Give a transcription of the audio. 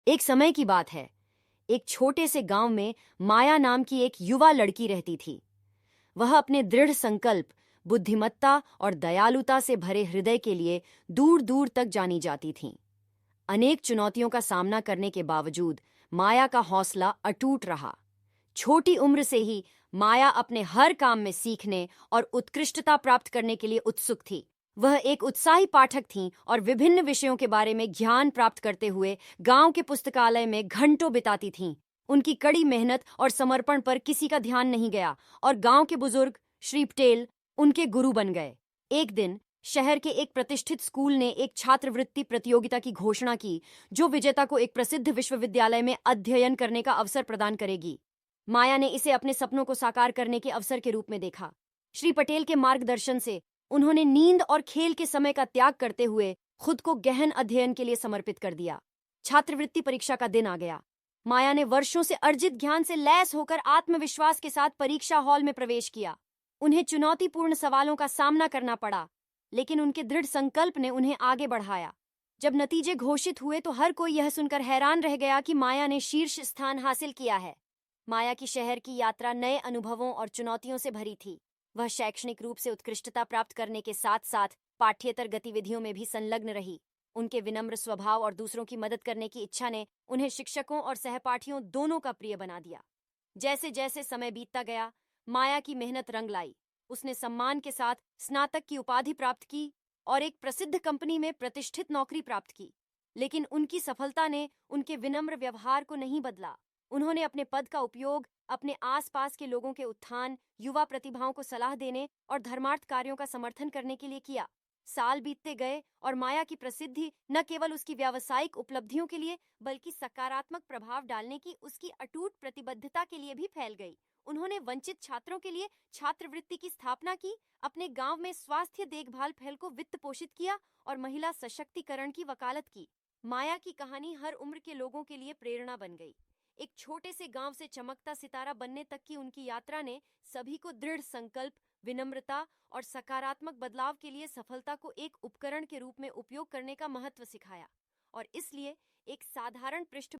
एक समय की बात है। एक छोटे से गांव में माया नाम की एक युवा लड़की रहती थी। वह अपने दृढ़ संकल्प, बुद्धिमत्ता और दयालुता से भरे हृदय के लिए दूर दूर तक जानी जाती थीं। अनेक चुनौतियों का सामना करने के बावजूद माया का हौसला अटूट रहा। छोटी उम्र से ही माया अपने हर काम में सीखने और उत्कृष्टता प्राप्त करने के लिए उत्सुक थी। वह एक उत्साही पाठक थीं और विभिन्न विषयों के बारे में ज्ञान प्राप्त करते हुए गांव के पुस्तकालय में घंटों बिताती थीं। उनकी कड़ी मेहनत और समर्पण पर किसी का ध्यान नहीं गया और गांव के बुजुर्ग श्री पटेल उनके गुरु बन गए। एक दिन शहर के एक प्रतिष्ठित स्कूल ने एक छात्रवृत्ति प्रतियोगिता की घोषणा की, जो विजेता को एक प्रसिद्ध विश्वविद्यालय में अध्ययन करने का अवसर प्रदान करेगी। माया ने इसे अपने सपनों को साकार करने के अवसर के रूप में देखा। श्री पटेल के मार्गदर्शन से उन्होंने नींद और खेल के समय का त्याग करते हुए खुद को गहन अध्ययन के लिए समर्पित कर दिया। छात्रवृत्ति परीक्षा का दिन आ गया। माया ने वर्षों से अर्जित ज्ञान से लैस होकर आत्मविश्वास के साथ परीक्षा हॉल में प्रवेश किया। उन्हें चुनौतीपूर्ण सवालों का सामना करना पड़ा, लेकिन उनके दृढ़ संकल्प ने उन्हें आगे बढ़ाया। जब नतीजे घोषित हुए तो हर कोई यह सुनकर हैरान रह गया कि माया ने शीर्ष स्थान हासिल किया है। माया की शहर की यात्रा नए अनुभवों और चुनौतियों से भरी थी। वह शैक्षणिक रूप से उत्कृष्टता प्राप्त करने के साथ साथ पाठ्येतर गतिविधियों में भी संलग्न रही। उनके विनम्र स्वभाव और दूसरों की मदद करने की इच्छा ने उन्हें शिक्षकों और सहपाठियों दोनों का प्रिय बना दिया। जैसे जैसे समय बीतता गया, माया की मेहनत रंग लाई। उसने सम्मान के साथ स्नातक की उपाधि प्राप्त की और एक प्रसिद्ध कंपनी में प्रतिष्ठित नौकरी प्राप्त की। लेकिन उनकी सफलता ने उनके विनम्र व्यवहार को नहीं बदला। उन्होंने अपने पद का उपयोग अपने आसपास के लोगों के उत्थान, युवा प्रतिभाओं को सलाह देने और धर्मार्थ कार्यों का समर्थन करने के लिए किया। साल बीतते गए और माया की प्रसिद्धि न केवल उसकी व्यावसायिक उपलब्धियों के लिए बल्कि सकारात्मक प्रभाव डालने की उसकी अटूट प्रतिबद्धता के लिए भी फैल गई। उन्होंने वंचित छात्रों के लिए छात्रवृत्ति की स्थापना की, अपने गांव में स्वास्थ्य देखभाल पहल को वित्त पोषित किया और महिला सशक्तिकरण की वकालत की। माया की कहानी हर उम्र के लोगों के लिए प्रेरणा बन गई। एक छोटे से गांव से चमकता सितारा बनने तक की उनकी यात्रा ने सभी को दृढ़ संकल्प, विनम्रता और सकारात्मक बदलाव के लिए सफलता को एक उपकरण के रूप में उपयोग करने का महत्व सिखाया। और इसलिए एक साधारण पृष्ठ